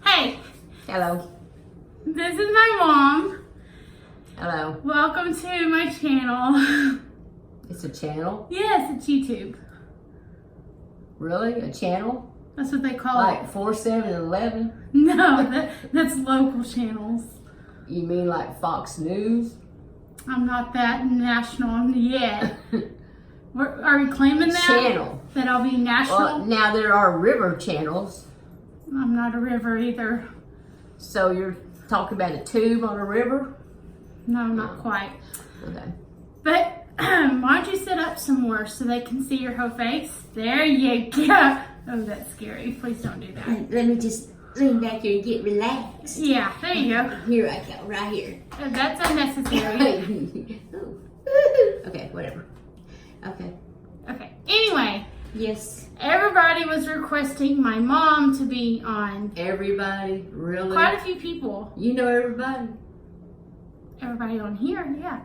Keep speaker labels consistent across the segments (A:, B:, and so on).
A: Hey,
B: Hello.
A: this is my mom.
B: Hello.
A: Welcome to my channel.
B: It's a channel?
A: Yes, it's YouTube.
B: Really? A channel?
A: That's what they call
B: Like
A: it.
B: 4, 7, and 11?
A: No, that's local channels.
B: You mean like Fox News?
A: I'm not that national yet. Are we claiming that?
B: Channel.
A: That I'll be national?
B: Well, now there are river channels.
A: I'm not a river either.
B: So you're talking about a tube on a river?
A: No, not quite.
B: Okay.
A: But why don't you sit up some more so they can see your whole face? There you go. Oh, that's scary. Please don't do that.
B: Let me just lean back here and get relaxed.
A: Yeah, there you go.
B: Here I go, right here.
A: That's unnecessary.
B: Okay, whatever. Okay.
A: Okay. Anyway,
B: Yes.
A: everybody was requesting my mom to be on.
B: Everybody? Really?
A: Quite a few people.
B: You know everybody?
A: Everybody on here, yeah.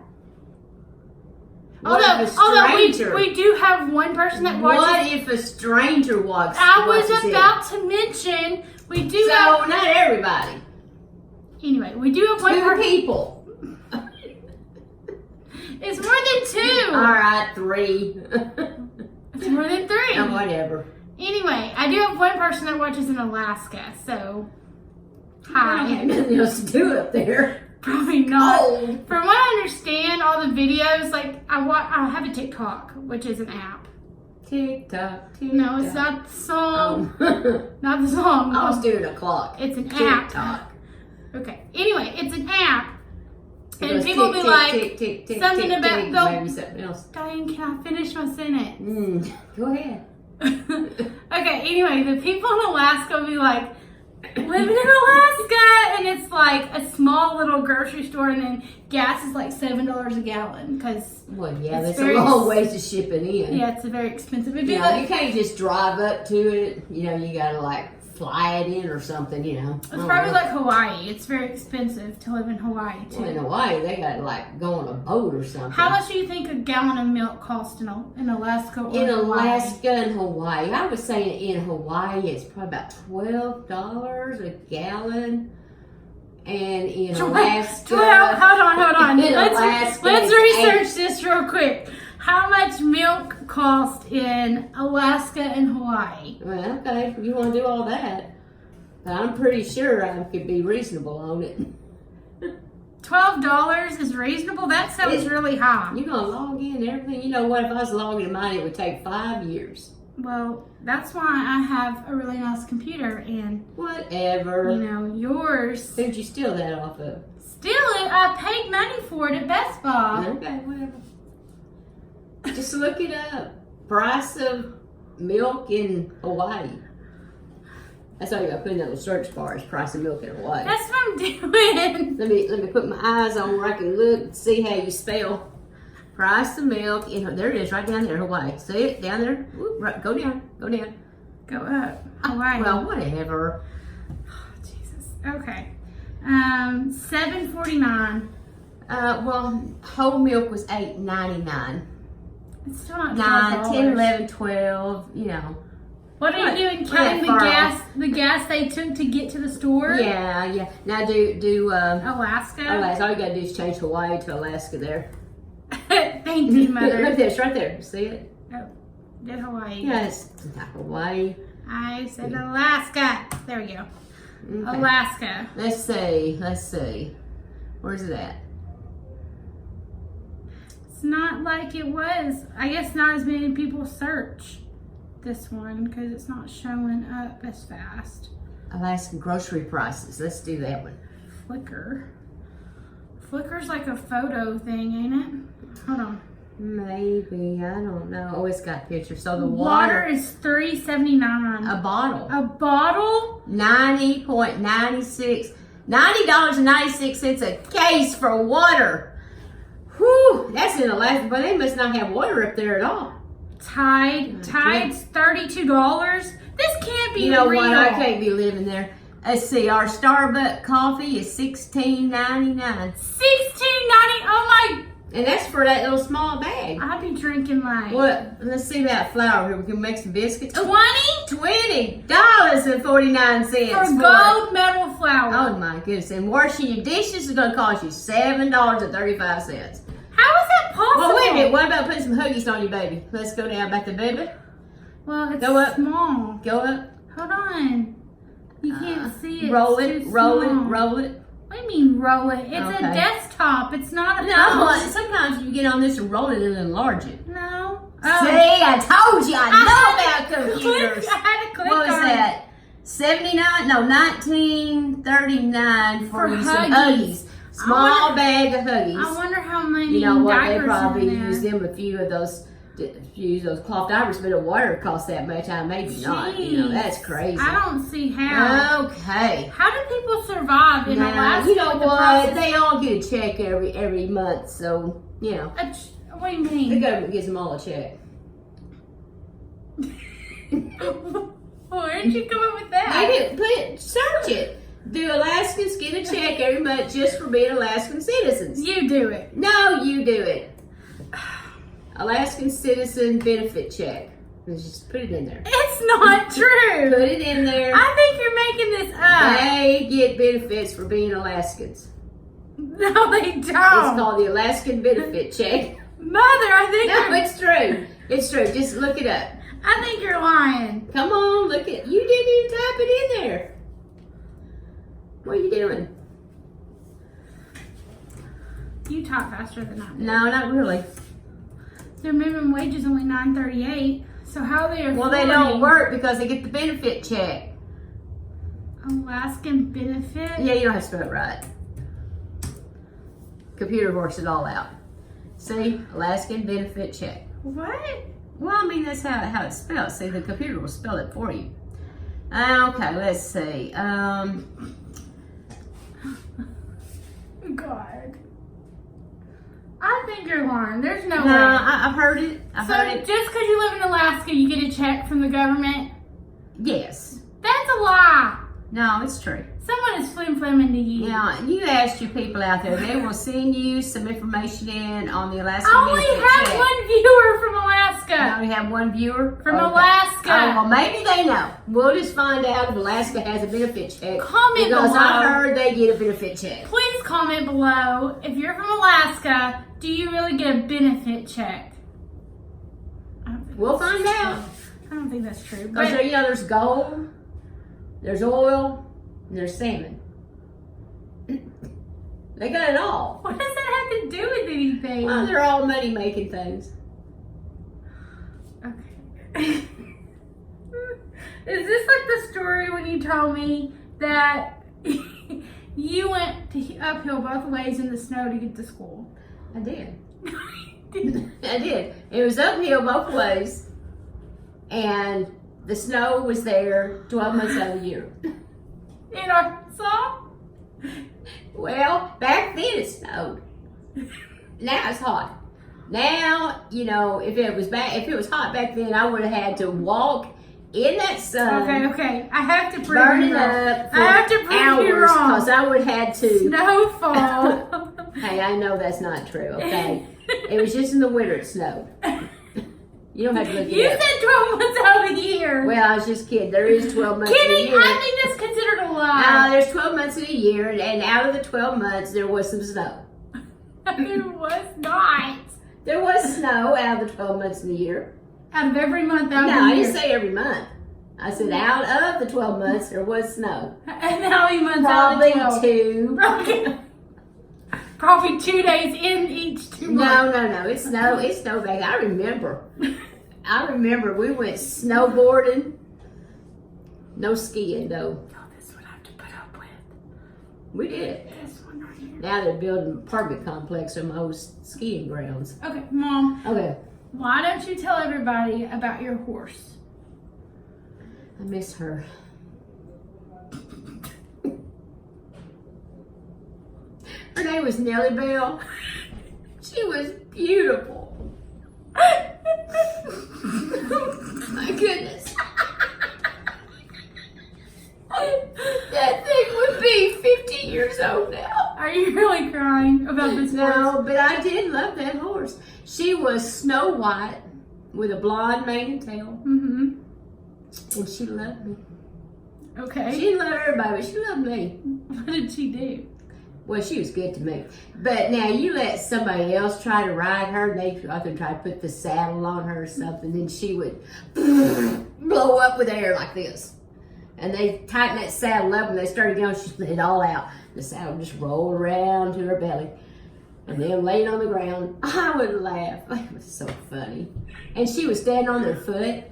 B: What if a
A: Although
B: stranger?
A: we do have one person that watches.
B: What if a stranger watches?
A: I was
B: watches
A: about to mention we do
B: So
A: have.
B: not everybody.
A: Anyway, we do have one
B: Two
A: person.
B: people.
A: It's more than two.
B: All right, 3.
A: It's more than 3.
B: Oh, whatever.
A: Anyway, I do have one person that watches in Alaska, so
B: I don't have
A: hi.
B: nothing else to do up there.
A: Probably not.
B: Cold.
A: From what I understand, all the videos, like I have a TikTok, which is an app.
B: Tick-tock, tick-tock.
A: No, it's not the song. Not the
B: I
A: song.
B: was doing a clock.
A: It's an app.
B: Tick-tock.
A: Okay. Anyway, it's an app.
B: It
A: And
B: goes
A: people
B: tick,
A: be
B: tick,
A: like,
B: tick, tick, tick,
A: something
B: tick,
A: about
B: tick,
A: the-
B: maybe something else.
A: Diane, can I finish my sentence?
B: Go ahead.
A: Okay, anyway, the people in Alaska will be like, living in Alaska, and it's like a small little grocery store, and then gas is like $7 a gallon, because
B: Well, yeah,
A: It's
B: that's a
A: very
B: long ways to ship it in.
A: yeah, it's a very expensive. It'd be
B: You know,
A: like,
B: you can't just drive up to it. You know, you gotta like fly it in or something, you know.
A: it's probably like Hawaii. It's very expensive to live in Hawaii too.
B: Well, in Hawaii, they gotta like go on a boat or something.
A: How much do you think a gallon of milk costs in Alaska or
B: In
A: Hawaii?
B: Alaska and Hawaii, I was saying in Hawaii it's probably about $12 a gallon, and in Alaska,
A: Hold on.
B: In
A: Let's
B: Alaska, it's
A: research this real quick. How much milk costs in Alaska and Hawaii?
B: well, okay, you want to do all that, but I'm pretty sure I could be reasonable on it.
A: $12 is reasonable? That sounds really high.
B: You're gonna log in and everything. You know what? If I was logging mine, it would take 5 years.
A: Well, that's why I have a really nice computer, and
B: Whatever.
A: you know, yours.
B: Who'd you steal that off of?
A: Still, I paid money for it at Best Buy.
B: Okay, whatever. Just look it up. Price of milk in Hawaii. That's all you gotta put in that little search bar is price of milk in Hawaii.
A: That's what I'm doing.
B: Let me put my eyes on where I can look and see how you spell price of milk in there. It is right down there, Hawaii. See it down there? Whoop, right, go down.
A: Go up. Hawaii.
B: Well, whatever.
A: Jesus. Okay. $7.49.
B: Well, whole milk was $8.99.
A: It's still not
B: 9,
A: $12.
B: 10, 11, 12. You know.
A: What are you doing?
B: What
A: Counting the
B: far
A: gas? The gas they took to get to the store?
B: Yeah. Now do
A: Alaska.
B: Alaska. All you gotta do is change Hawaii to Alaska there.
A: Thank you,
B: Look
A: Mother.
B: at this right there. See it?
A: Oh, did Hawaii?
B: Yes. Not Hawaii.
A: I said Alaska. There we go.
B: Okay.
A: Alaska.
B: Let's see. Where's it at?
A: It's not like it was. I guess not as many people search this one because it's not showing up as fast.
B: Alaskan grocery prices. Let's do that one.
A: Flickr. Flickr's like a photo thing, ain't it? Hold on.
B: Maybe. I don't know. Oh, it's got pictures. So the
A: Water
B: water
A: is $3.79.
B: a bottle.
A: A bottle?
B: $90.96 a case for water. Whew, that's in Alaska, but they must not have water up there at all.
A: Tide's $32. This can't be
B: You know
A: real.
B: what? I can't be living there. Let's see. Our Starbucks coffee is $16.99.
A: $16.90. Oh my
B: And that's for that little small bag.
A: I'd be drinking like
B: What? Let's see that flour here. We can make some biscuits.
A: $20
B: $20.49
A: for gold medal flour.
B: Oh my goodness! And washing your dishes is going to cost you $7.35.
A: How is that possible?
B: Well, wait a minute. What about putting some Huggies on you, baby? Let's go down back to baby.
A: Well, it's
B: Go up.
A: small.
B: Go up.
A: Hold on. You can't see it.
B: Roll
A: It's
B: it.
A: too
B: Roll
A: small.
B: it. Roll it.
A: What do you mean roll it? It's
B: Okay.
A: a desktop. It's not a
B: No,
A: phone.
B: sometimes you get on this and roll it and enlarge it.
A: No.
B: See, I told you I know about computers.
A: I had to click
B: What was
A: on
B: that? 1939 for
A: For
B: you some
A: Huggies.
B: Huggies. Small bag of
A: I
B: Huggies.
A: wonder how many
B: You know what? They
A: diapers
B: probably
A: are in there.
B: use them a few of those. Use those cloth diapers, but the water costs that much. Maybe not. You know,
A: Jeez.
B: that's crazy.
A: I don't see how.
B: Okay.
A: How do people survive in
B: Now,
A: Alaska?
B: you know
A: with the
B: what?
A: process-
B: They all get a check every month, so you know
A: What do you
B: the
A: mean?
B: government gives them all a check.
A: Where did you come up with that?
B: Search it. Do Alaskans get a check every month just for being Alaskan citizens?
A: You do it.
B: No, you do it. Alaskan citizen benefit check. Let's just put it in there.
A: It's not true.
B: Put it in there.
A: I think you're making this up.
B: They get benefits for being Alaskans.
A: No, they
B: It's
A: don't.
B: called the Alaskan benefit check.
A: Mother, I think
B: No, it's true. It's true. Just look it up.
A: I think you're lying.
B: Come on, look it. You didn't even type it in there. What are you doing?
A: You talk faster than I do.
B: No, not really.
A: Their minimum wage is only $9.38. So how are they affording
B: Well, they don't work because they get the benefit check.
A: Alaskan benefit?
B: Yeah, you don't have to spell it right. Computer works it all out. See, Alaskan benefit check.
A: What?
B: Well, I mean, that's how it's spelled. See, the computer will spell it for you. Okay, let's see.
A: God. I think you're lying. There's no
B: No,
A: way.
B: I've heard it. I've
A: So
B: heard it.
A: just because you live in Alaska, you get a check from the government?
B: Yes.
A: That's a lie.
B: No, it's true.
A: Someone is flim-flamming to you.
B: Now, you asked your people out there. They will send you some information in on the Alaskan
A: I only
B: benefit
A: have
B: check.
A: one viewer from
B: You
A: Alaska.
B: only have one viewer?
A: From
B: Okay.
A: Alaska.
B: Oh, well, maybe they know. We'll just find out if Alaska has a benefit check.
A: Comment
B: because
A: below.
B: I heard they get a benefit check.
A: Please comment below. If you're from Alaska, do you really get a benefit check? I don't think
B: We'll
A: that's
B: find
A: true.
B: out.
A: I don't think that's true.
B: Because
A: But
B: you know, there's gold, there's oil, and there's salmon. They got it all.
A: what does that have to do with anything?
B: Well, they're all money making things.
A: Okay. Is this like the story when you told me that you went uphill both ways in the snow to get to school?
B: I did. I did. It was uphill both ways, and the snow was there 12 months out of the year.
A: In Arkansas?
B: Well, back then it snowed. Now it's hot. Now, you know, if it was hot back then, I would have had to walk in that sun.
A: Okay. I have to prove
B: Burning
A: you wrong.
B: up for
A: I have to prove you
B: hours
A: wrong.
B: because I would have had to.
A: Snowfall.
B: Hey, I know that's not true. Okay, it was just in the winter it snowed. You don't have to look
A: You
B: it up.
A: said 12 months out of the year.
B: Well, I was just kidding. There is 12 months in a
A: Kidding?
B: year.
A: I think that's considered a lie.
B: There's 12 months in a year, and out of the 12 months, there was some snow.
A: There was not.
B: There was snow out of the 12 months in the year.
A: Out of every month out
B: No,
A: of
B: I
A: the year.
B: didn't say every month. I said out of the 12 months, there was snow.
A: And how many months out of
B: Probably
A: the 12?
B: two.
A: Okay. Probably 2 days in each 2 months.
B: No. It snowed back. I remember we went snowboarding. No skiing, though.
A: Oh, this is what I have to put up with.
B: We did.
A: This one right here.
B: Now they're building an apartment complex on my old skiing grounds.
A: Okay, Mom,
B: Okay.
A: why don't you tell everybody about your horse?
B: I miss her. Her name was Nellie Bell. She was beautiful. My goodness. That thing would be 50 years old now.
A: Are you really crying about this horse?
B: No, but I did love that horse. She was Snow White with a blonde mane and tail.
A: Mm-hmm.
B: And she loved me.
A: Okay.
B: She didn't love everybody, but she loved me.
A: What did she do?
B: Well, she was good to me. But now you let somebody else try to ride her, and they often try to put the saddle on her or something, then she would blow up with air like this. And they tightened that saddle up, and they started going, she let it all out. The saddle just rolled around to her belly. And then laying on the ground, I would laugh. It was so funny. And she would stand on their foot,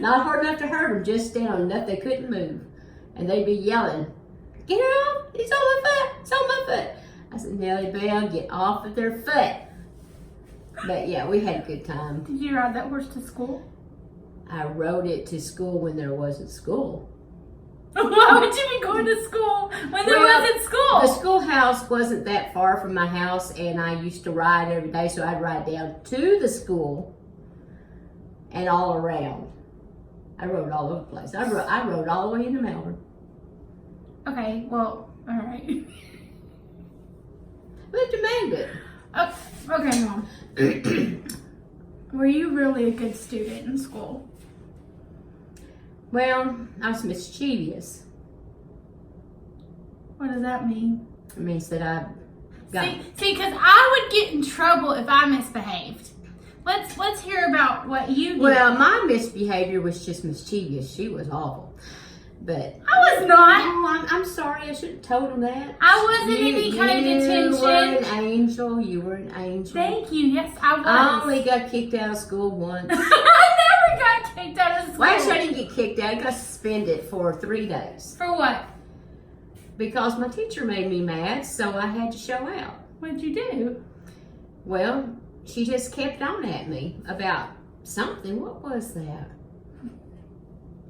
B: not hard enough to hurt them, just stand on enough they couldn't move. And they'd be yelling, "Get her off, it's on my foot, it's on my foot." I said, "Nellie Bell, get off of their foot." But yeah, we had a good time.
A: Did you ride that horse to school?
B: I rode it to school when there wasn't school.
A: Why would you be going to school when there wasn't school?
B: The schoolhouse wasn't that far from my house, and I used to ride every day, so I'd ride down to the school and all around. I rode all over the place. I rode all the way into Melbourne.
A: Okay, well, all right.
B: But you made it.
A: Okay, Mom. Were you really a good student in school?
B: Well, I was mischievous.
A: What does that mean?
B: It means that I got...
A: See, because I would get in trouble if I misbehaved. Let's hear about what you did.
B: Well, my misbehavior was just mischievous. She was awful. But...
A: I was not.
B: No, I'm sorry. I should have told him that.
A: I wasn't any kind of detention.
B: You were an angel. You were an angel.
A: Thank you. Yes, I was.
B: I only got kicked out of school once.
A: I never got kicked out of school.
B: Well, actually, I didn't get kicked out. I got suspended for 3 days.
A: For what?
B: Because my teacher made me mad, so I had to show out.
A: What'd you do?
B: Well, she just kept on at me about something. What was that?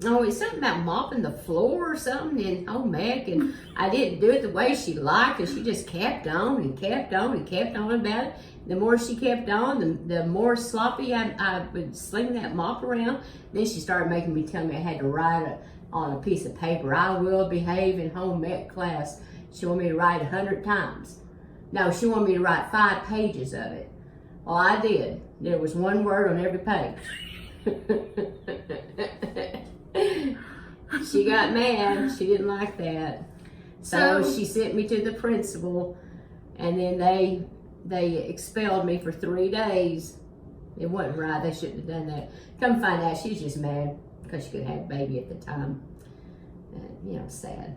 B: Oh, it's something about mopping the floor or something, and oh, Meg, and I didn't do it the way she liked, and she just kept on and kept on and kept on about it. The more she kept on, the more sloppy I would sling that mop around. Then she started making me tell me I had to write on a piece of paper, "I will behave in home ec class." She wanted me to write 100 times. No, she wanted me to write 5 pages of it. Well, I did. There was 1 word on every page. She got mad. She didn't like that. So she sent me to the principal, and then they expelled me for 3 days. It wasn't right. They shouldn't have done that. Come find out, she's just mad because she could have a baby at the time. Sad.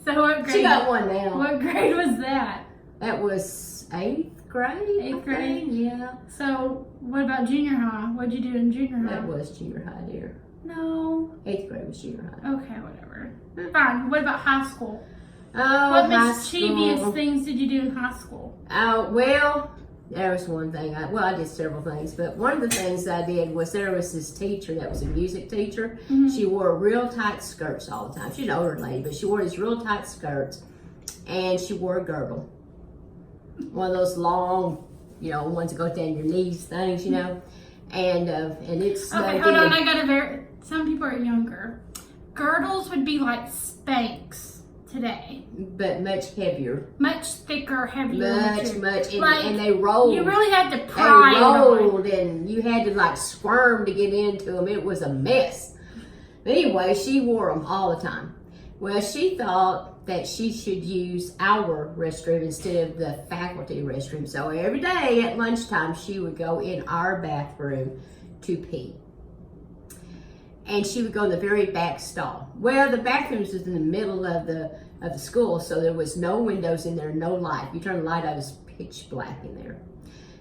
A: So what grade?
B: She got 1 now.
A: What grade was that?
B: That was 8th grade.
A: 8th grade?
B: Yeah.
A: So what about junior high? What'd you do in junior high?
B: That was junior high, dear.
A: No.
B: 8th grade was junior high.
A: Okay, whatever. Fine. What about high school?
B: Oh,
A: What
B: high
A: mischievous
B: school.
A: things did you do in high school?
B: Oh, well, there was one thing. I did several things, but one of the things I did was there was this teacher that was a music teacher.
A: Mm-hmm.
B: She wore real tight skirts all the time. She's an older lady, but she wore these real tight skirts, and she wore a girdle. One of those long, ones that go down your knees things, and it's...
A: Okay, hold on. Some people are younger. Girdles would be like Spanx today.
B: But much heavier.
A: Much thicker, heavier.
B: Much.
A: Like,
B: And they rolled.
A: You really had to pry
B: They
A: it on.
B: rolled, and you had to squirm to get into them. It was a mess. But anyway, she wore them all the time. Well, she thought that she should use our restroom instead of the faculty restroom. So every day at lunchtime, she would go in our bathroom to pee. And she would go in the very back stall. Well, the bathrooms was in the middle of the school, so there was no windows in there, no light. You turn the light on, it was pitch black in there.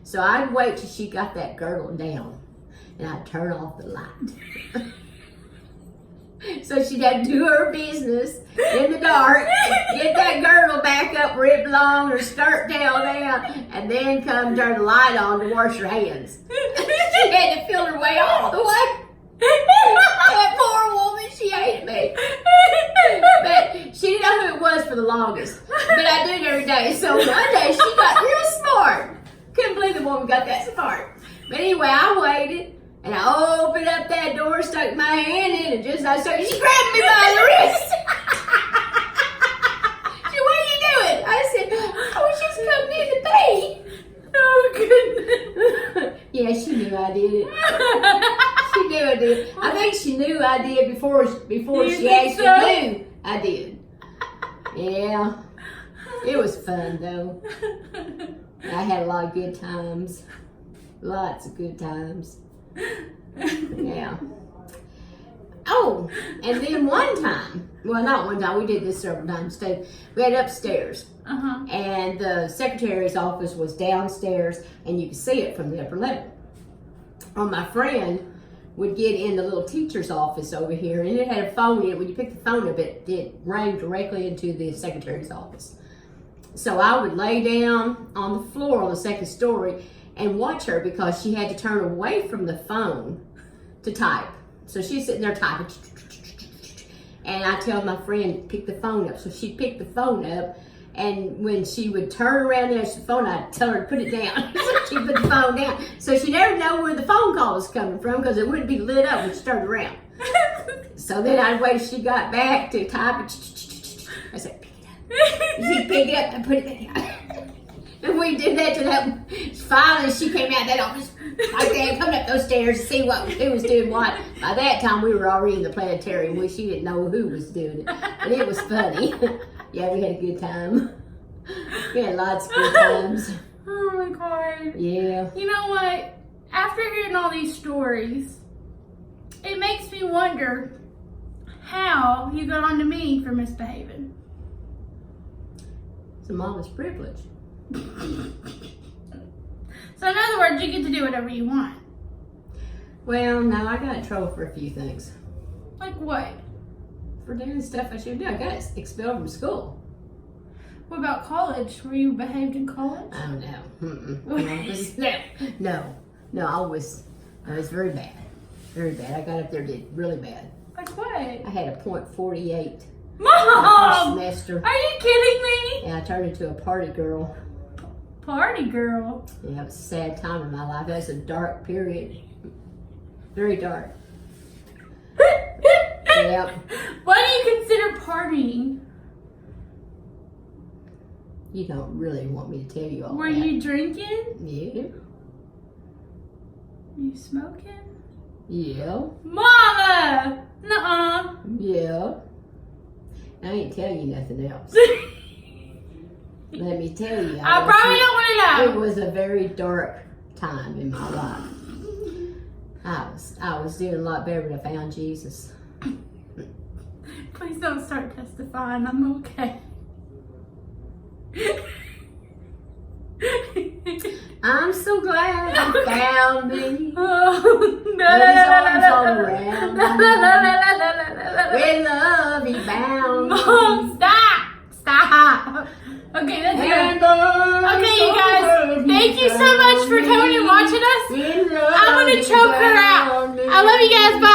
B: So I'd wait till she got that girdle down, and I'd turn off the light. So she'd have to do her business in the dark, get that girdle back up where it belonged, her skirt tail down, and then come turn the light on to wash her hands. She had to feel her way all the way. That poor woman, she hated me. But she didn't know who it was for the longest. But I do it every day. So one day she got real smart. Couldn't believe the woman got that smart. But anyway, I waited. And I opened up that door, stuck my hand in, and just as I started, she grabbed me by the wrist. She said, "What are you did it. She knew I did. I think she knew I did before she actually knew I did. Yeah. It was fun though. I had a lot of good times. Lots of good times. Yeah. Oh, and then one time, well, not one time, we did this several times too. We had upstairs, and the secretary's office was downstairs, and you could see it from the upper level. Well, my friend would get in the little teacher's office over here, and it had a phone in it. When you picked the phone up, it rang directly into the secretary's office. So I would lay down on the floor on the second story and watch her because she had to turn away from the phone to type. So she's sitting there typing. And I tell my friend, pick the phone up. So she'd pick the phone up. And when she would turn around and answer the phone, I'd tell her to put it down. So she'd put the phone down. So she never know where the phone call was coming from because it wouldn't be lit up when she turned around. So then I'd wait till she got back to type. I said, pick it up. She'd pick it up and put it down. And we did that to that. Finally, she came out of that office like that, coming up those stairs to see who was doing what. By that time, we were already in the planetarium. She didn't know who was doing it. And it was funny. Yeah, we had a good time. We had lots of good times.
A: Oh my God.
B: Yeah.
A: You know what? After hearing all these stories, it makes me wonder how you got on to me for misbehaving.
B: It's a mama's privilege.
A: So in other words, you get to do whatever you want.
B: Well, no, I got in trouble for a few things.
A: Like what?
B: For doing stuff I shouldn't do. I got expelled from school.
A: What about college? Were you behaved in college?
B: I don't know. No, I was very bad. Very bad. I got up there, did really bad.
A: Like what?
B: I had a .48
A: Mom!
B: semester.
A: Are you kidding me?
B: And I turned into a party girl.
A: Party girl.
B: Yeah, it was a sad time in my life. That was a dark period. Very dark. Yep.
A: What do you consider partying?
B: You don't really want me to tell you all
A: Were
B: that.
A: you drinking?
B: Yeah.
A: You smoking?
B: Yeah.
A: Mama! Nuh-uh.
B: Yeah. I ain't telling you nothing else. Let me tell you.
A: I probably don't want to know.
B: It was a very dark time in my life. I was doing a lot better when I found Jesus.
A: Please don't start testifying. I'm okay.
B: I'm so glad you found me.
A: Oh, no,
B: Put his arms all around me. With love he bound me.
A: Mom, stop. Okay, that's good.
B: And
A: Okay, you guys, thank you so much for coming and watching us. I'm gonna choke her out. I love you guys. Bye.